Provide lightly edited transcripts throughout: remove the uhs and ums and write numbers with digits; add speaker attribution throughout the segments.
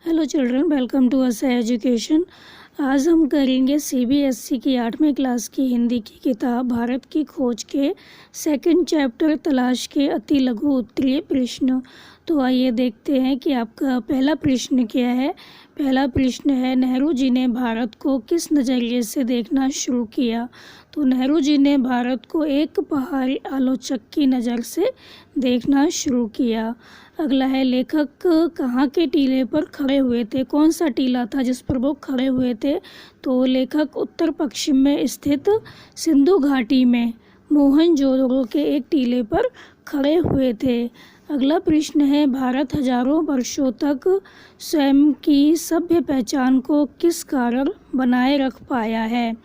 Speaker 1: Hello children, welcome to us education. आज हम करेंगे सीबीएसई की 8वीं क्लास की हिंदी की किताब भारत की खोज के सेकंड चैप्टर तलाश के अति लघु उत्तरीय प्रश्न। तो आइए देखते हैं कि आपका पहला प्रश्न क्या है। पहला प्रश्न है, नेहरू जी ने भारत को किस नज़रिए से देखना शुरू किया। तो नेहरू जी ने भारत को एक बाहरी आलोचक की नज़र से देखना शुरू किया। अगला है, लेखक कहाँ के टीले पर खड़े हुए थे। कौन सा टीला था जिस पर वो खड़े हुए थे। तो लेखक उत्तर पश्चिम में स्थित सिंधु घाटी में मोहनजोदड़ो के एक टीले पर खड़े हुए थे। अगला प्रश्न है, भारत हजारों वर्षों तक स्वयं की सभ्य पहचान को किस कारण बनाए रख पाया है।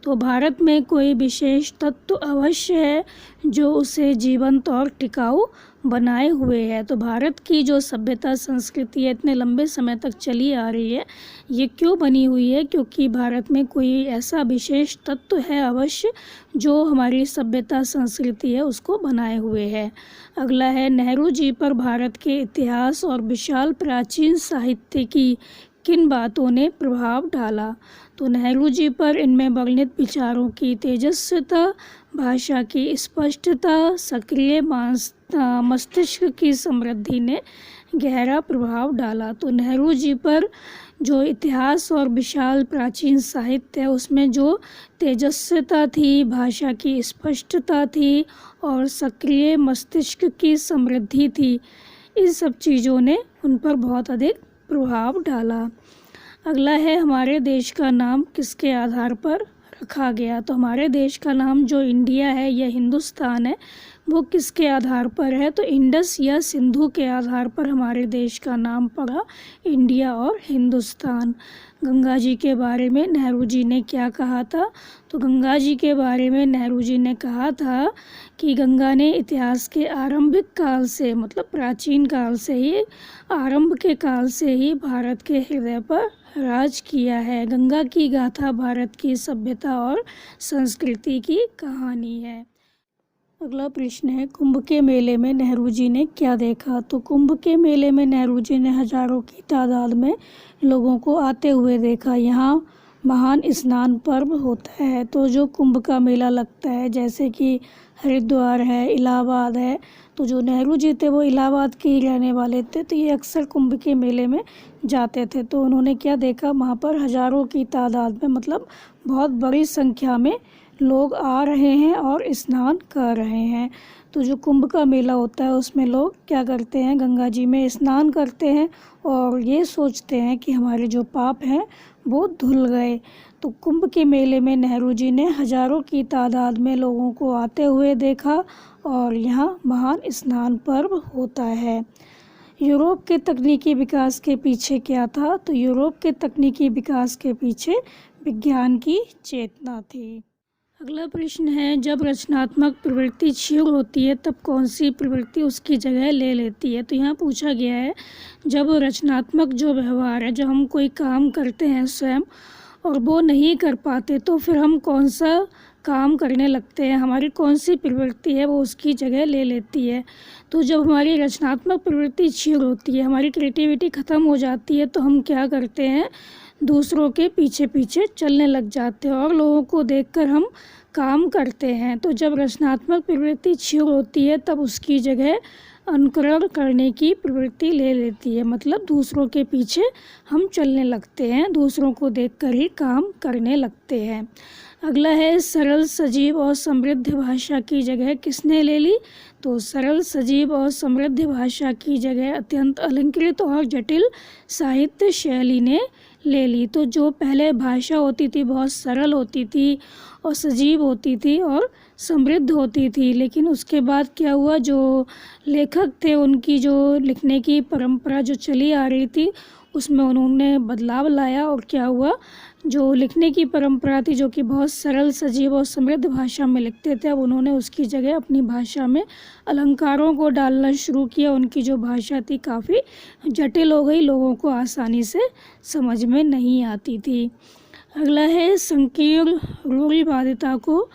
Speaker 1: तो भारत में कोई विशेष तत्व अवश्य है जो उसे जीवंत और टिकाऊ बनाए हुए है। तो भारत की जो सभ्यता संस्कृति है इतने लंबे समय तक चली आ रही है, ये क्यों बनी हुई है, क्योंकि भारत में कोई ऐसा विशेष तत्व है अवश्य जो हमारी सभ्यता संस्कृति है उसको बनाए हुए है। अगला है, नेहरू जी पर भारत के इतिहास और विशाल प्राचीन साहित्य की किन बातों ने प्रभाव डाला। तो नेहरू जी पर इनमें वर्णित विचारों की तेजस्विता, भाषा की स्पष्टता, सक्रिय मस्तिष्क की समृद्धि ने गहरा प्रभाव डाला। तो नेहरू जी पर जो इतिहास और विशाल प्राचीन साहित्य है उसमें जो तेजस्विता थी, भाषा की स्पष्टता थी और सक्रिय मस्तिष्क की समृद्धि थी, इन सब चीज़ों ने उन पर बहुत अधिक प्रभाव डाला। अगला है, हमारे देश का नाम किसके आधार पर रखा गया। तो हमारे देश का नाम जो इंडिया है या हिंदुस्तान है वो किसके आधार पर है। तो इंडस या सिंधु के आधार पर हमारे देश का नाम पड़ा इंडिया और हिंदुस्तान। गंगा जी के बारे में नेहरू जी ने क्या कहा था। तो गंगा जी के बारे में नेहरू जी ने कहा था कि गंगा ने इतिहास के आरंभिक काल से, मतलब प्राचीन काल से ही, आरंभ के काल से ही भारत के हृदय पर राज किया है। गंगा की गाथा भारत की सभ्यता और संस्कृति की कहानी है। अगला प्रश्न है, कुंभ के मेले में नेहरू जी ने क्या देखा। तो कुंभ के मेले में नेहरू जी ने हजारों की तादाद में लोगों को आते हुए देखा। यहाँ महान स्नान पर्व होता है। तो जो कुंभ का मेला लगता है, जैसे कि हरिद्वार है, इलाहाबाद है, तो जो नेहरू जी थे वो इलाहाबाद के ही रहने वाले थे, तो ये अक्सर कुंभ के मेले में जाते थे। तो उन्होंने क्या देखा, वहाँ पर हजारों की तादाद में, मतलब बहुत बड़ी संख्या में लोग आ रहे हैं और स्नान कर रहे हैं। तो जो कुंभ का मेला होता है उसमें लोग क्या करते हैं, गंगा जी में स्नान करते हैं और ये सोचते हैं कि हमारे जो पाप हैं वो धुल गए। तो कुंभ के मेले में नेहरू जी ने हजारों की तादाद में लोगों को आते हुए देखा और यहाँ महान स्नान पर्व होता है। यूरोप के तकनीकी विकास के पीछे क्या था। तो यूरोप के तकनीकी विकास के पीछे विज्ञान की चेतना थी। अगला प्रश्न है, जब रचनात्मक प्रवृत्ति क्षीण होती है तब कौन सी प्रवृत्ति उसकी जगह ले लेती है। तो यहाँ पूछा गया है, जब रचनात्मक जो व्यवहार है, जब हम कोई काम करते हैं स्वयं और वो नहीं कर पाते तो फिर हम कौन सा काम करने लगते हैं, हमारी कौन सी प्रवृत्ति है वो उसकी जगह ले लेती है। तो जब हमारी रचनात्मक प्रवृत्ति क्षीण होती है, हमारी क्रिएटिविटी ख़त्म हो जाती है, तो हम क्या करते हैं, दूसरों के पीछे पीछे चलने लग जाते हैं और लोगों को देखकर हम काम करते हैं। तो जब रचनात्मक प्रवृत्ति क्षीण होती है तब उसकी जगह अनुकरण करने की प्रवृत्ति ले लेती है, मतलब दूसरों के पीछे हम चलने लगते हैं, दूसरों को देखकर ही काम करने लगते हैं। अगला है, सरल सजीव और समृद्ध भाषा की जगह किसने ले ली। तो सरल सजीव और समृद्ध भाषा की जगह अत्यंत अलंकृत और जटिल साहित्य शैली ने ले ली। तो जो पहले भाषा होती थी बहुत सरल होती थी और सजीव होती थी और समृद्ध होती थी, लेकिन उसके बाद क्या हुआ, जो लेखक थे उनकी जो लिखने की परंपरा जो चली आ रही थी उसमें उन्होंने बदलाव लाया और क्या हुआ, जो लिखने की परंपरा थी जो कि बहुत सरल सजीव और समृद्ध भाषा में लिखते थे, अब उन्होंने उसकी जगह अपनी भाषा में अलंकारों को डालना शुरू किया। उनकी जो भाषा थी काफ़ी जटिल हो गई, लोगों को आसानी से समझ में नहीं आती थी। अगला है, संकीर्ण रूढ़िवादिता को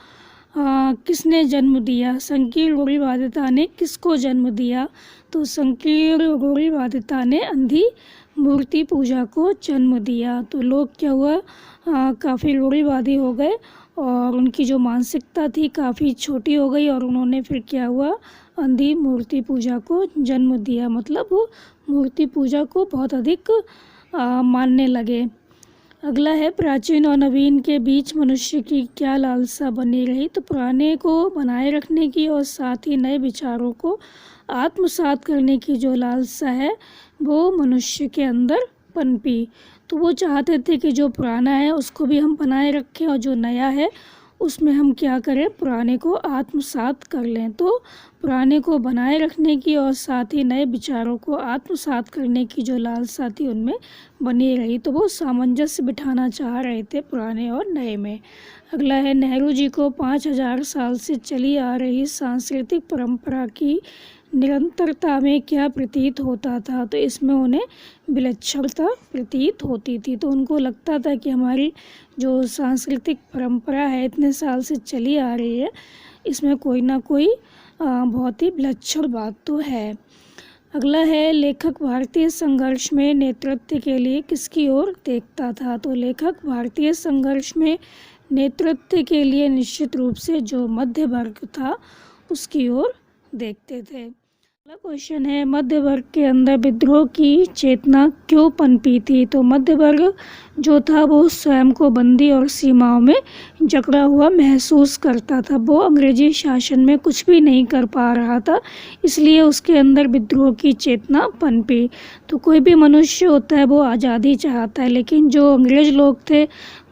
Speaker 1: किसने जन्म दिया? संकीर्ण रूढ़िवादिता ने किसको जन्म दिया? तो संकीर्ण रूढ़िवादिता ने अंधी मूर्ति पूजा को जन्म दिया। तो लोग क्या हुआ, काफ़ी रूढ़िवादी हो गए और उनकी जो मानसिकता थी काफ़ी छोटी हो गई और उन्होंने फिर क्या हुआ, अंधी मूर्ति पूजा को जन्म दिया। मतलब वो मूर्ति पूजा को बहुत अधिक मानने लगे। अगला है, प्राचीन और नवीन के बीच मनुष्य की क्या लालसा बनी रही? तो पुराने को बनाए रखने की और साथ ही नए विचारों को आत्मसात करने की जो लालसा है वो मनुष्य के अंदर पनपी। तो वो चाहते थे कि जो पुराना है उसको भी हम बनाए रखें और जो नया है उसमें हम क्या करें, पुराने को आत्मसात कर लें। तो पुराने को बनाए रखने की और साथ ही नए विचारों को आत्मसात करने की जो लालसा थी उनमें बनी रही। तो वो सामंजस्य बिठाना चाह रहे थे पुराने और नए में। अगला है, नेहरू जी को 5000 साल से चली आ रही सांस्कृतिक परंपरा की निरंतरता में क्या प्रतीत होता था? तो इसमें उन्हें विलक्षणता प्रतीत होती थी। तो उनको लगता था कि हमारी जो सांस्कृतिक परंपरा है इतने साल से चली आ रही है, इसमें कोई ना कोई बहुत ही विलक्षण बात तो है। अगला है, लेखक भारतीय संघर्ष में नेतृत्व के लिए किसकी ओर देखता था? तो लेखक भारतीय संघर्ष में नेतृत्व के लिए निश्चित रूप से जो मध्य वर्ग था उसकी ओर देखते थे। अगला क्वेश्चन है, मध्य वर्ग के अंदर विद्रोह की चेतना क्यों पनपी थी? तो मध्य वर्ग जो था वो स्वयं को बंदी और सीमाओं में जकड़ा हुआ महसूस करता था। वो अंग्रेजी शासन में कुछ भी नहीं कर पा रहा था, इसलिए उसके अंदर विद्रोह की चेतना पनपी। तो कोई भी मनुष्य होता है वो आज़ादी चाहता है, लेकिन जो अंग्रेज लोग थे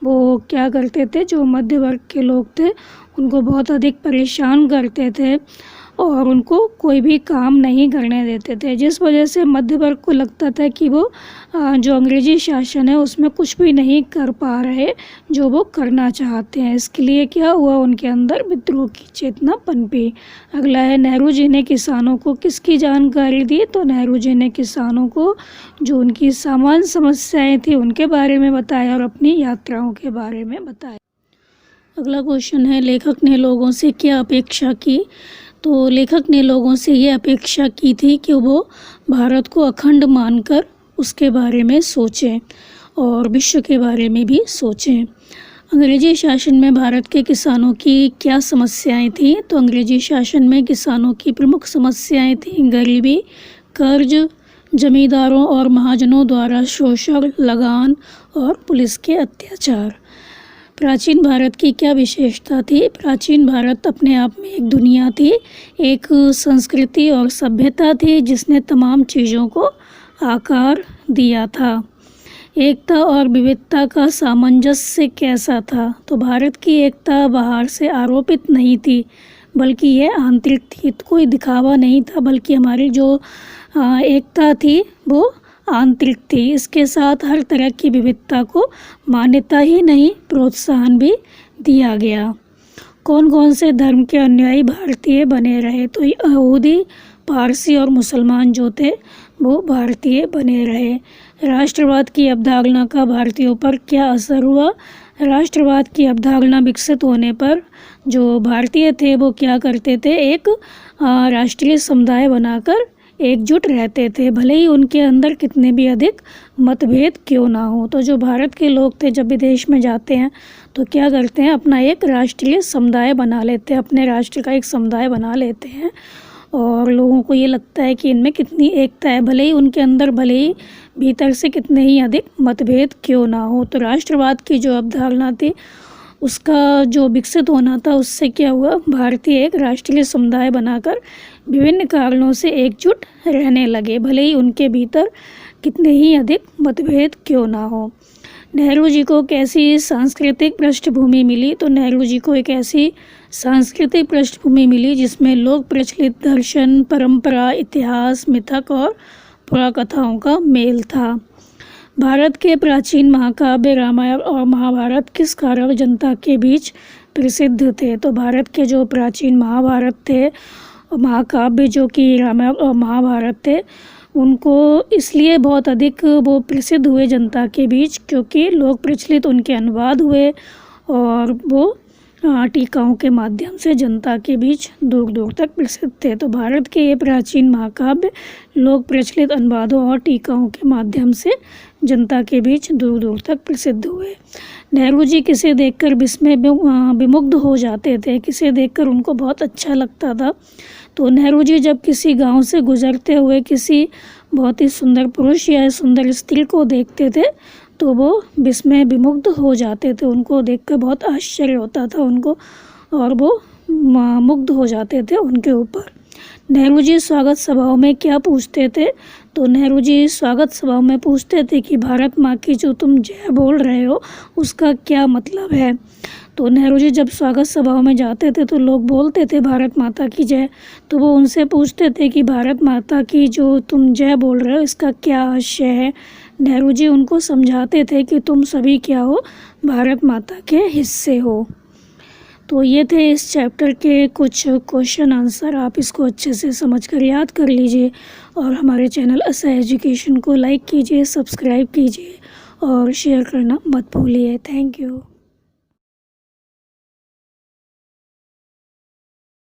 Speaker 1: वो क्या करते थे, जो मध्य वर्ग के लोग थे उनको बहुत अधिक परेशान करते थे और उनको कोई भी काम नहीं करने देते थे, जिस वजह से मध्य वर्ग को लगता था कि वो जो अंग्रेजी शासन है उसमें कुछ भी नहीं कर पा रहे जो वो करना चाहते हैं। इसके लिए क्या हुआ, उनके अंदर विद्रोह की चेतना पनपी। अगला है, नेहरू जी ने किसानों को किसकी जानकारी दी? तो नेहरू जी ने किसानों को जो उनकी सामान्य समस्याएं थी उनके बारे में बताया और अपनी यात्राओं के बारे में बताया। अगला क्वेश्चन है, लेखक ने लोगों से क्या अपेक्षा की? तो लेखक ने लोगों से ये अपेक्षा की थी कि वो भारत को अखंड मानकर उसके बारे में सोचें और विश्व के बारे में भी सोचें। अंग्रेजी शासन में भारत के किसानों की क्या समस्याएं थीं? तो अंग्रेजी शासन में किसानों की प्रमुख समस्याएं थीं गरीबी, कर्ज, जमींदारों और महाजनों द्वारा शोषण, लगान और पुलिस के अत्याचार। प्राचीन भारत की क्या विशेषता थी? प्राचीन भारत अपने आप में एक दुनिया थी, एक संस्कृति और सभ्यता थी जिसने तमाम चीज़ों को आकार दिया था। एकता और विविधता का सामंजस्य कैसा था? तो भारत की एकता बाहर से आरोपित नहीं थी बल्कि यह आंतरिक थी। कोई दिखावा नहीं था बल्कि हमारी जो एकता थी वो आंतरिक थी। इसके साथ हर तरह की विविधता को मान्यता ही नहीं प्रोत्साहन भी दिया गया। कौन कौन से धर्म के अनुयायी भारतीय बने रहे? तो यहूदी, पारसी और मुसलमान जो थे वो भारतीय बने रहे। राष्ट्रवाद की अवधारणा का भारतीयों पर क्या असर हुआ? राष्ट्रवाद की अवधारणा विकसित होने पर जो भारतीय थे वो क्या करते थे, एक राष्ट्रीय समुदाय बनाकर एकजुट रहते थे, भले ही उनके अंदर कितने भी अधिक मतभेद क्यों ना हो। तो जो भारत के लोग थे जब विदेश में जाते हैं तो क्या करते हैं, अपना एक राष्ट्रीय समुदाय बना लेते हैं, अपने राष्ट्र का एक समुदाय बना लेते हैं और लोगों को ये लगता है कि इनमें कितनी एकता है, भले ही उनके अंदर भले ही भीतर से कितने ही अधिक मतभेद क्यों ना हो। तो राष्ट्रवाद की जो अवधारणा थी उसका जो विकसित होना था उससे क्या हुआ, भारतीय एक राष्ट्रीय समुदाय बनाकर विभिन्न कारणों से एकजुट रहने लगे, भले ही उनके भीतर कितने ही अधिक मतभेद क्यों ना हो। नेहरू जी को कैसी सांस्कृतिक पृष्ठभूमि मिली? तो नेहरू जी को एक ऐसी सांस्कृतिक पृष्ठभूमि मिली जिसमें लोक प्रचलित दर्शन, परंपरा, इतिहास, मिथक और पुराकथाओं का मेल था। भारत के प्राचीन महाकाव्य रामायण और महाभारत किस कारण जनता के बीच प्रसिद्ध थे? तो भारत के जो प्राचीन महाभारत थे, महाकाव्य जो कि रामायण और महाभारत थे, उनको इसलिए बहुत अधिक वो प्रसिद्ध हुए जनता के बीच क्योंकि लोक प्रचलित उनके अनुवाद हुए और वो टीकाओं के माध्यम से जनता के बीच दूर दूर तक प्रसिद्ध थे। तो भारत के ये प्राचीन महाकाव्य लोक प्रचलित अनुवादों और टीकाओं के माध्यम से जनता के बीच दूर दूर तक प्रसिद्ध हुए। नेहरू जी किसे देखकर विस्मय विमुग्ध हो जाते थे, किसे देखकर उनको बहुत अच्छा लगता था। तो नेहरू जी जब किसी गांव से गुजरते हुए किसी बहुत ही सुंदर पुरुष या सुंदर स्त्री को देखते थे तो वो विस्मय विमुग्ध हो जाते थे, उनको देखकर बहुत आश्चर्य होता था उनको और वो मुग्ध हो जाते थे उनके ऊपर। नेहरू जी स्वागत सभाओं में क्या पूछते थे? तो नेहरू जी स्वागत सभाओं में पूछते थे कि भारत माँ की जो तुम जय बोल रहे हो उसका क्या मतलब है। तो नेहरू जी जब स्वागत सभाओं में जाते थे तो लोग बोलते थे भारत माता की जय, तो वो उनसे पूछते थे कि भारत माता की जो तुम जय बोल रहे हो इसका क्या आशय है। नेहरू जी उनको समझाते थे कि तुम सभी क्या हो, भारत माता के हिस्से हो। तो ये थे इस चैप्टर के कुछ क्वेश्चन आंसर, आप इसको अच्छे से समझकर याद कर लीजिए और हमारे चैनल असा एजुकेशन को लाइक कीजिए, सब्सक्राइब कीजिए और शेयर करना मत भूलिए। Thank you.